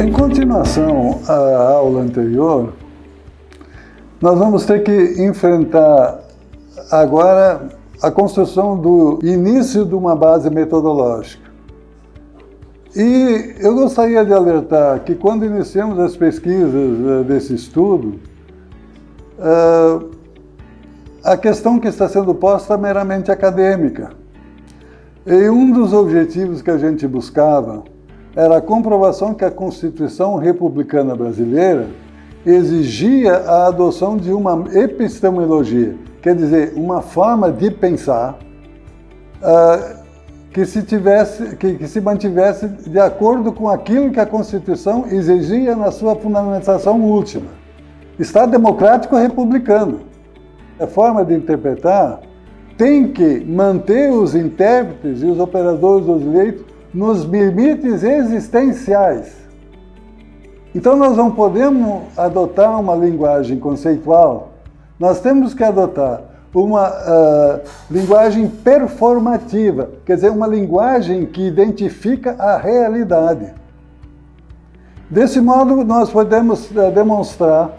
Em continuação à aula anterior, nós vamos ter que enfrentar agora a construção do início de uma base metodológica. E eu gostaria de alertar que quando iniciamos as pesquisas desse estudo, a questão que está sendo posta é meramente acadêmica. E um dos objetivos que a gente buscava era a comprovação que a Constituição Republicana Brasileira exigia a adoção de uma epistemologia, quer dizer, uma forma de pensar que se mantivesse de acordo com aquilo que a Constituição exigia na sua fundamentação última. Estado democrático republicano. A forma de interpretar tem que manter os intérpretes e os operadores do direito nos limites existenciais. Então nós não podemos adotar uma linguagem conceitual, nós temos que adotar uma linguagem performativa, quer dizer, uma linguagem que identifica a realidade. Desse modo, nós podemos demonstrar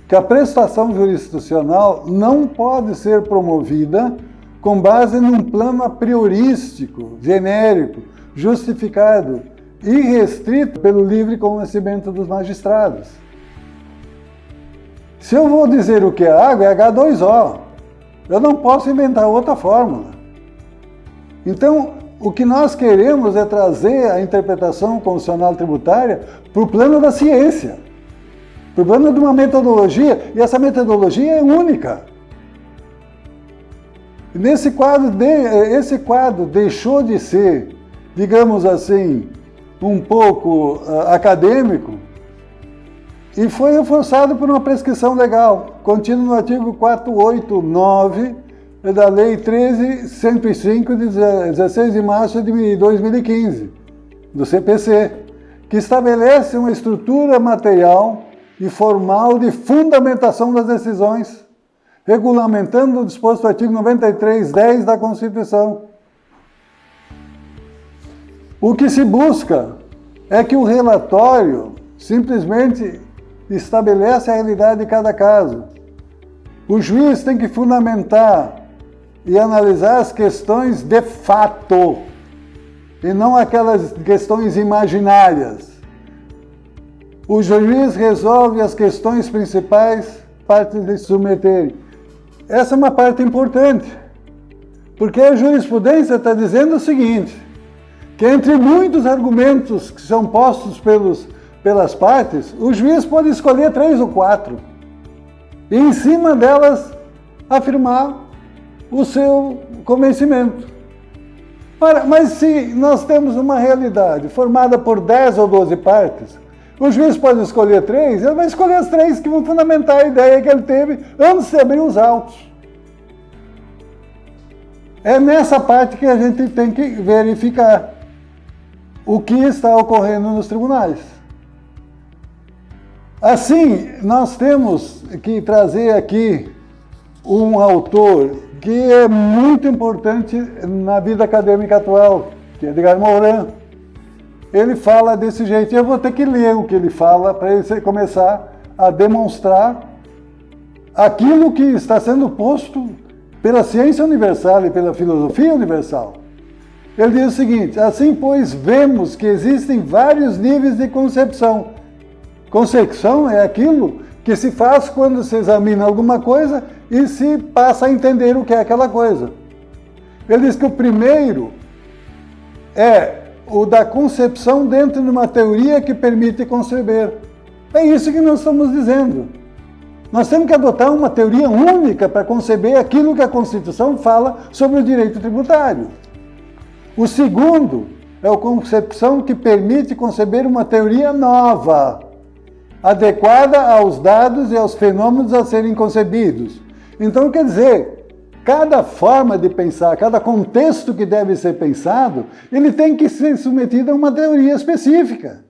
que a prestação jurisdicional não pode ser promovida com base num plano a priorístico, genérico, justificado e restrito pelo livre conhecimento dos magistrados. Se eu vou dizer o que é água, é H2O. Eu não posso inventar outra fórmula. Então, o que nós queremos é trazer a interpretação constitucional tributária para o plano da ciência, para o plano de uma metodologia, e essa metodologia é única. Esse quadro deixou de ser, digamos assim, um pouco acadêmico e foi reforçado por uma prescrição legal, contida no artigo 489 da Lei 13.105, de 16 de março de 2015, do CPC, que estabelece uma estrutura material e formal de fundamentação das decisões, regulamentando o disposto do artigo 93.10 da Constituição. O que se busca é que o relatório simplesmente estabelece a realidade de cada caso. O juiz tem que fundamentar e analisar as questões de fato, e não aquelas questões imaginárias. O juiz resolve as questões principais para se submeterem. Essa é uma parte importante, porque a jurisprudência está dizendo o seguinte, que entre muitos argumentos que são postos pelas partes, o juiz pode escolher 3 ou 4 e, em cima delas, afirmar o seu convencimento. Ora, mas se nós temos uma realidade formada por 10 ou 12 partes, o juiz pode escolher 3, ele vai escolher as 3 que vão fundamentar a ideia que ele teve antes de abrir os autos. É nessa parte que a gente tem que verificar o que está ocorrendo nos tribunais. Assim, nós temos que trazer aqui um autor que é muito importante na vida acadêmica atual, que é Edgar Morin. Ele fala desse jeito, e eu vou ter que ler o que ele fala para ele começar a demonstrar aquilo que está sendo posto pela ciência universal e pela filosofia universal. Ele diz o seguinte: assim, pois, vemos que existem vários níveis de concepção. Concepção é aquilo que se faz quando se examina alguma coisa e se passa a entender o que é aquela coisa. Ele diz que o primeiro é o da concepção dentro de uma teoria que permite conceber. É isso que nós estamos dizendo. Nós temos que adotar uma teoria única para conceber aquilo que a Constituição fala sobre o direito tributário. O segundo é a concepção que permite conceber uma teoria nova, adequada aos dados e aos fenômenos a serem concebidos. Então, quer dizer, cada forma de pensar, cada contexto que deve ser pensado, ele tem que ser submetido a uma teoria específica.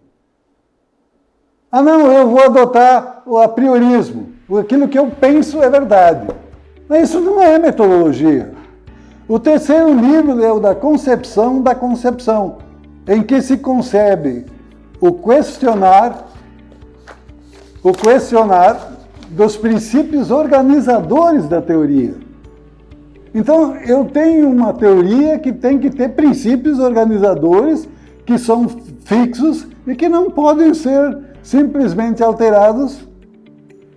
Ah, não, eu vou adotar o apriorismo. Aquilo que eu penso é verdade. Mas isso não é metodologia. O terceiro nível é o da concepção, em que se concebe o questionar dos princípios organizadores da teoria. Então, eu tenho uma teoria que tem que ter princípios organizadores que são fixos e que não podem ser simplesmente alterados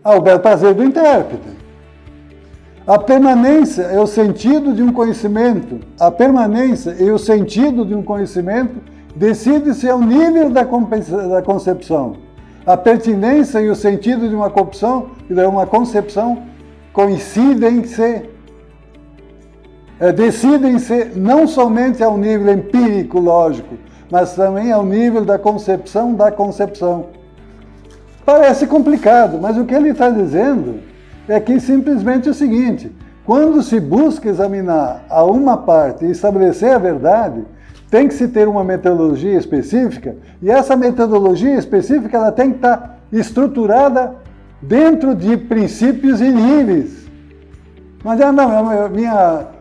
ao bel prazer do intérprete. A permanência é o sentido de um conhecimento. A permanência e o sentido de um conhecimento decide-se ao nível da concepção. A pertinência e o sentido de uma concepção decidem-se não somente ao nível empírico, lógico, mas também ao nível da concepção da concepção. Parece complicado, mas o que ele está dizendo é que simplesmente é o seguinte: quando se busca examinar a uma parte e estabelecer a verdade, tem que se ter uma metodologia específica, e essa metodologia específica ela tem que estar estruturada dentro de princípios e níveis. Mas não,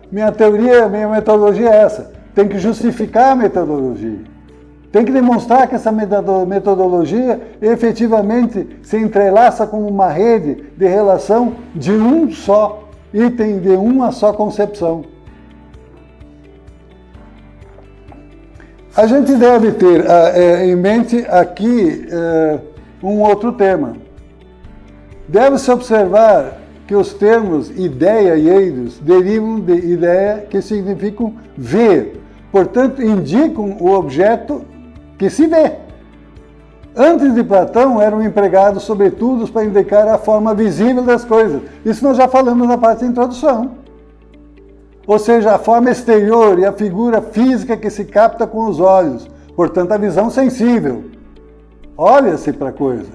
minha teoria, minha metodologia é essa. Tem que justificar a metodologia. Tem que demonstrar que essa metodologia efetivamente se entrelaça com uma rede de relação de um só item, de uma só concepção. A gente deve ter em mente aqui um outro tema. Deve-se observar que os termos ideia e eidos derivam de ideia, que significam ver. Portanto, indicam o objeto que se vê. Antes de Platão, eram empregados, sobretudo, para indicar a forma visível das coisas. Isso nós já falamos na parte da introdução. Ou seja, a forma exterior e a figura física que se capta com os olhos. Portanto, a visão sensível. Olha-se para a coisa.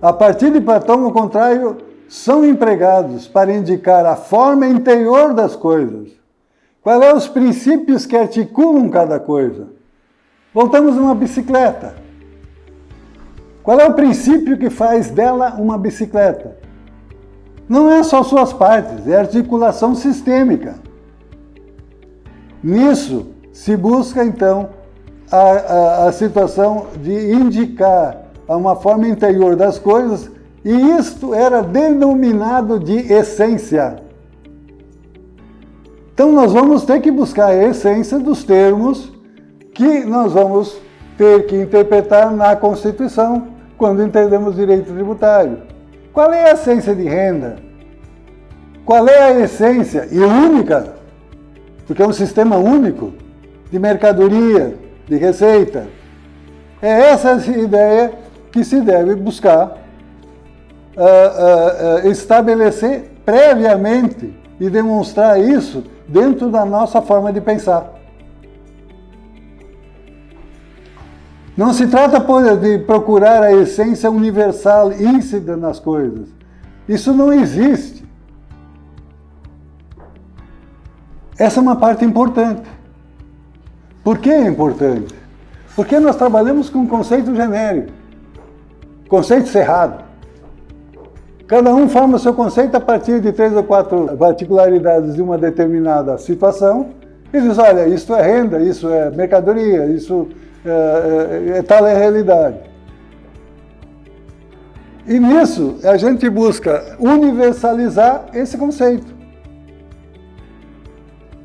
A partir de Platão, ao contrário, são empregados para indicar a forma interior das coisas. Quais são os princípios que articulam cada coisa? Voltamos a uma bicicleta. Qual é o princípio que faz dela uma bicicleta? Não é só suas partes, é articulação sistêmica. Nisso se busca, então, a situação de indicar uma forma interior das coisas, e isto era denominado de essência. Então nós vamos ter que buscar a essência dos termos que nós vamos ter que interpretar na Constituição, quando entendemos direito tributário. Qual é a essência de renda? Qual é a essência, e única, porque é um sistema único, de mercadoria, de receita? É essa ideia que se deve buscar estabelecer previamente e demonstrar isso dentro da nossa forma de pensar. Não se trata, pois, de procurar a essência universal íncida nas coisas. Isso não existe. Essa é uma parte importante. Por que é importante? Porque nós trabalhamos com um conceito genérico, conceito cerrado. Cada um forma o seu conceito a partir de 3 ou 4 particularidades de uma determinada situação e diz, olha, isso é renda, isso é mercadoria, isso tal é a realidade. E nisso a gente busca universalizar esse conceito.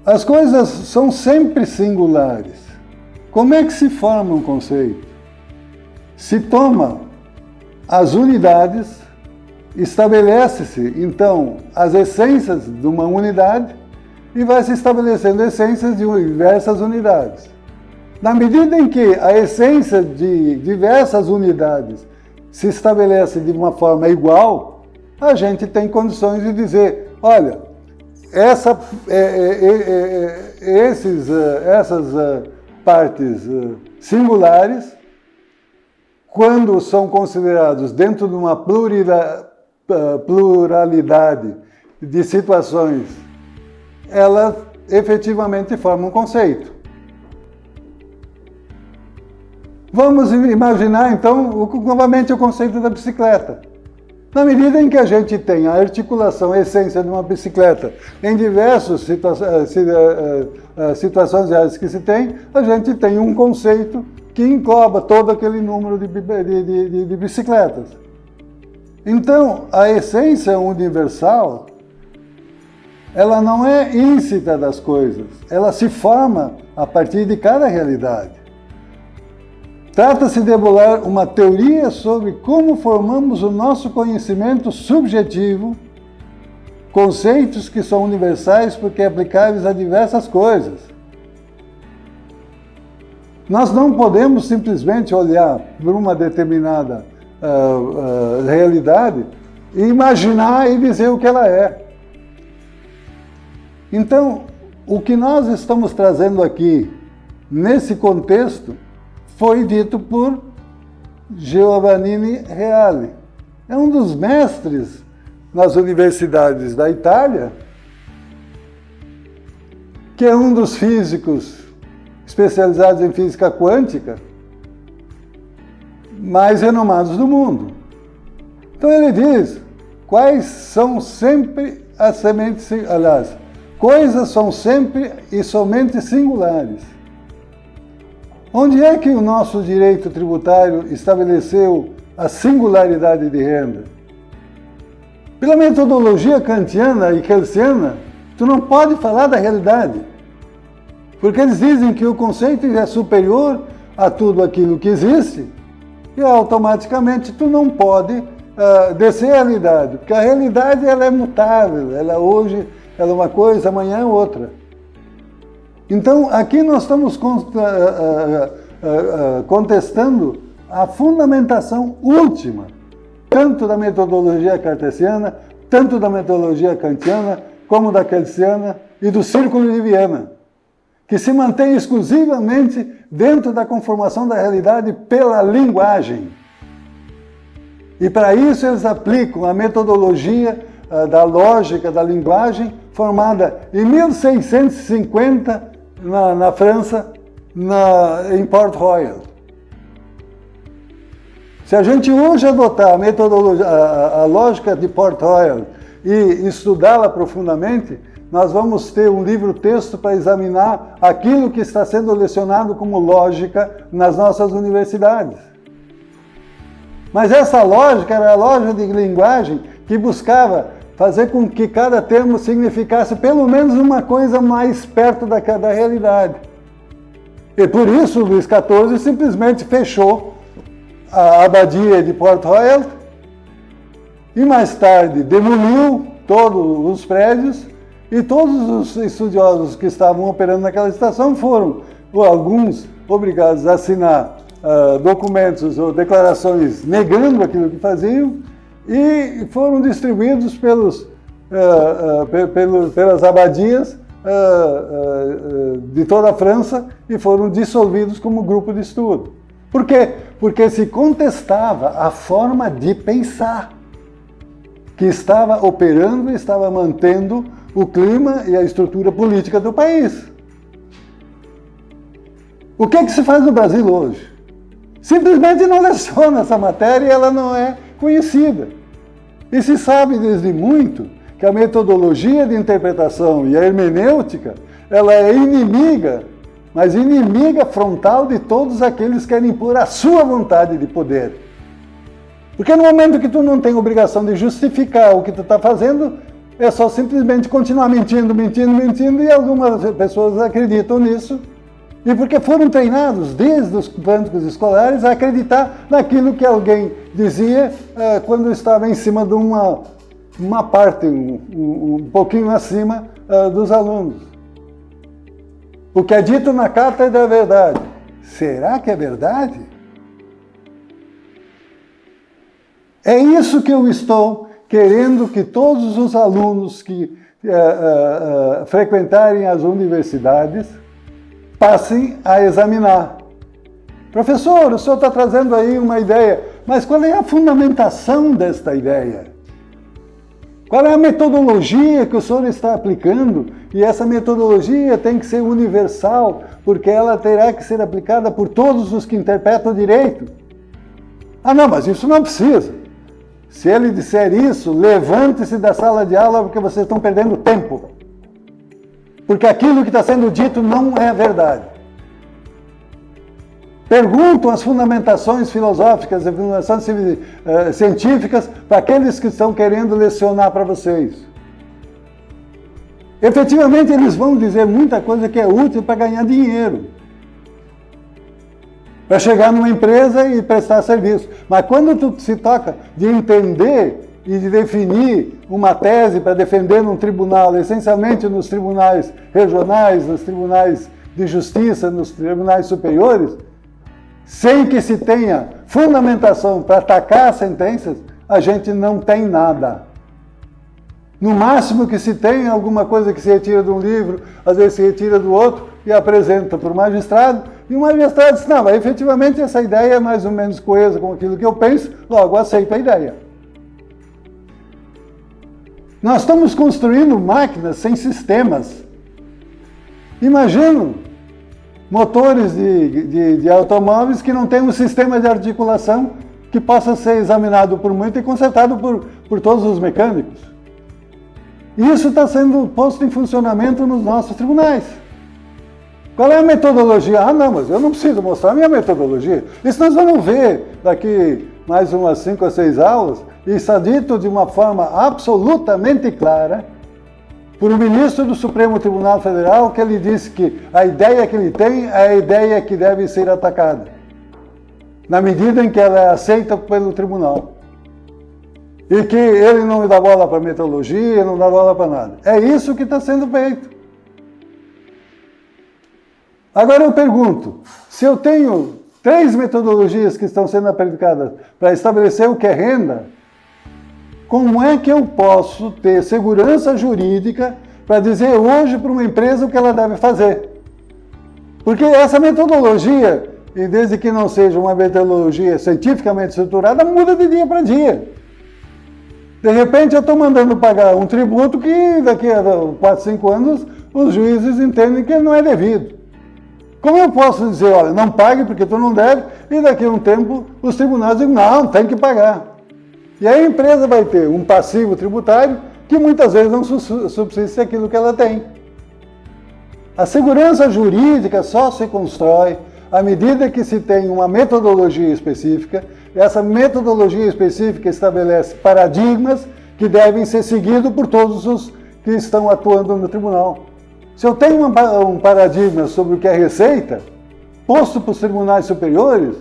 As coisas são sempre singulares. Como é que se forma um conceito? Se toma as unidades, estabelece-se, então, as essências de uma unidade e vai se estabelecendo essências de diversas unidades. Na medida em que a essência de diversas unidades se estabelece de uma forma igual, a gente tem condições de dizer, olha, essas partes singulares, quando são considerados dentro de uma pluralidade de situações, elas efetivamente formam um conceito. Vamos imaginar, então, novamente o conceito da bicicleta. Na medida em que a gente tem a articulação, a essência de uma bicicleta em diversas situações reais que se tem, a gente tem um conceito que engloba todo aquele número de bicicletas. Então, a essência universal, ela não é íncita das coisas, ela se forma a partir de cada realidade. Trata-se de elaborar uma teoria sobre como formamos o nosso conhecimento subjetivo, conceitos que são universais porque aplicáveis a diversas coisas. Nós não podemos simplesmente olhar para uma determinada realidade e imaginar e dizer o que ela é. Então, o que nós estamos trazendo aqui, nesse contexto, foi dito por Giovanni Reale. É um dos mestres nas universidades da Itália, que é um dos físicos especializados em física quântica mais renomados do mundo. Então ele diz, quais são sempre as sementes, aliás, coisas são sempre e somente singulares. Onde é que o nosso direito tributário estabeleceu a singularidade de renda? Pela metodologia kantiana e kelsiana, tu não pode falar da realidade. Porque eles dizem que o conceito é superior a tudo aquilo que existe e automaticamente tu não pode descer a realidade. Porque a realidade ela é mutável, ela hoje ela é uma coisa, amanhã é outra. Então, aqui nós estamos contestando a fundamentação última, tanto da metodologia cartesiana, tanto da metodologia kantiana, como da kelsiana e do Círculo de Viena, que se mantém exclusivamente dentro da conformação da realidade pela linguagem. E para isso eles aplicam a metodologia da lógica da linguagem, formada em 1650 na França, em Port Royal. Se a gente hoje adotar a metodologia, a lógica de Port Royal e estudá-la profundamente, nós vamos ter um livro-texto para examinar aquilo que está sendo lecionado como lógica nas nossas universidades. Mas essa lógica era a lógica de linguagem que buscava fazer com que cada termo significasse pelo menos uma coisa mais perto da realidade. E por isso Luís XIV simplesmente fechou a abadia de Port Royal e mais tarde demoliu todos os prédios e todos os estudiosos que estavam operando naquela estação foram, alguns, obrigados a assinar documentos ou declarações negando aquilo que faziam e foram distribuídos pelas abadias de toda a França e foram dissolvidos como grupo de estudo. Por quê? Porque se contestava a forma de pensar que estava operando e estava mantendo o clima e a estrutura política do país. O que é que se faz no Brasil hoje? Simplesmente não leciona essa matéria e ela não é conhecida. E se sabe desde muito que a metodologia de interpretação e a hermenêutica, ela é inimiga, mas inimiga frontal de todos aqueles que querem impor a sua vontade de poder. Porque no momento que tu não tem obrigação de justificar o que tu está fazendo, é só simplesmente continuar mentindo, e algumas pessoas acreditam nisso, e porque foram treinados desde os bancos escolares a acreditar naquilo que alguém dizia quando estava em cima de uma parte, um pouquinho acima dos alunos. O que é dito na cátedra é verdade. Será que é verdade? É isso que eu estou querendo que todos os alunos que frequentarem as universidades passem a examinar. Professor, o senhor está trazendo aí uma ideia, mas qual é a fundamentação desta ideia? Qual é a metodologia que o senhor está aplicando? E essa metodologia tem que ser universal, porque ela terá que ser aplicada por todos os que interpretam o direito. Ah, não, mas isso não precisa. Se ele disser isso, levante-se da sala de aula porque vocês estão perdendo tempo. Porque aquilo que está sendo dito não é verdade. Perguntam as fundamentações filosóficas, as fundamentações científicas para aqueles que estão querendo lecionar para vocês. Efetivamente, eles vão dizer muita coisa que é útil para ganhar dinheiro, para chegar numa empresa e prestar serviço. Mas quando tu se toca de entender e de definir uma tese para defender num tribunal, essencialmente nos tribunais regionais, nos tribunais de justiça, nos tribunais superiores, sem que se tenha fundamentação para atacar as sentenças, a gente não tem nada. No máximo que se tem é alguma coisa que se retira de um livro, às vezes se retira do outro e apresenta para o magistrado, e o magistrado diz, não, mas efetivamente essa ideia é mais ou menos coesa com aquilo que eu penso, logo aceito a ideia. Nós estamos construindo máquinas sem sistemas. Imagino motores de automóveis que não têm um sistema de articulação que possa ser examinado por muito e consertado por todos os mecânicos. Isso está sendo posto em funcionamento nos nossos tribunais. Qual é a metodologia? Ah, não, mas eu não preciso mostrar a minha metodologia. Isso nós vamos ver daqui mais umas 5 a 6 aulas, e está dito de uma forma absolutamente clara por um ministro do Supremo Tribunal Federal, que ele disse que a ideia que ele tem é a ideia que deve ser atacada, na medida em que ela é aceita pelo tribunal. E que ele não dá bola para metodologia, não dá bola para nada. É isso que está sendo feito. Agora eu pergunto, se eu tenho 3 metodologias que estão sendo aplicadas para estabelecer o que é renda, como é que eu posso ter segurança jurídica para dizer hoje para uma empresa o que ela deve fazer? Porque essa metodologia, e desde que não seja uma metodologia cientificamente estruturada, muda de dia para dia. De repente eu estou mandando pagar um tributo que daqui a 4, 5 anos os juízes entendem que não é devido. Como eu posso dizer, olha, não pague porque tu não deve, e daqui a um tempo os tribunais dizem, não, tem que pagar. E aí a empresa vai ter um passivo tributário que muitas vezes não subsiste aquilo que ela tem. A segurança jurídica só se constrói à medida que se tem uma metodologia específica. Essa metodologia específica estabelece paradigmas que devem ser seguidos por todos os que estão atuando no tribunal. Se eu tenho um paradigma sobre o que é receita, posto para os tribunais superiores,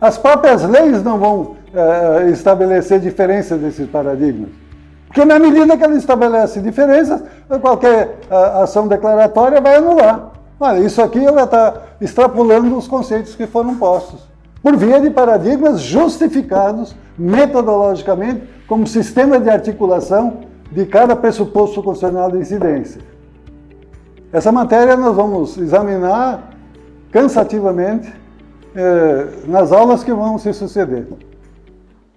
as próprias leis não vão estabelecer diferenças desses paradigmas. Porque na medida que ela estabelece diferenças, qualquer ação declaratória vai anular. Olha, isso aqui ela está extrapolando os conceitos que foram postos, por via de paradigmas justificados metodologicamente como sistema de articulação de cada pressuposto constitucional de incidência. Essa matéria nós vamos examinar cansativamente nas aulas que vão se suceder.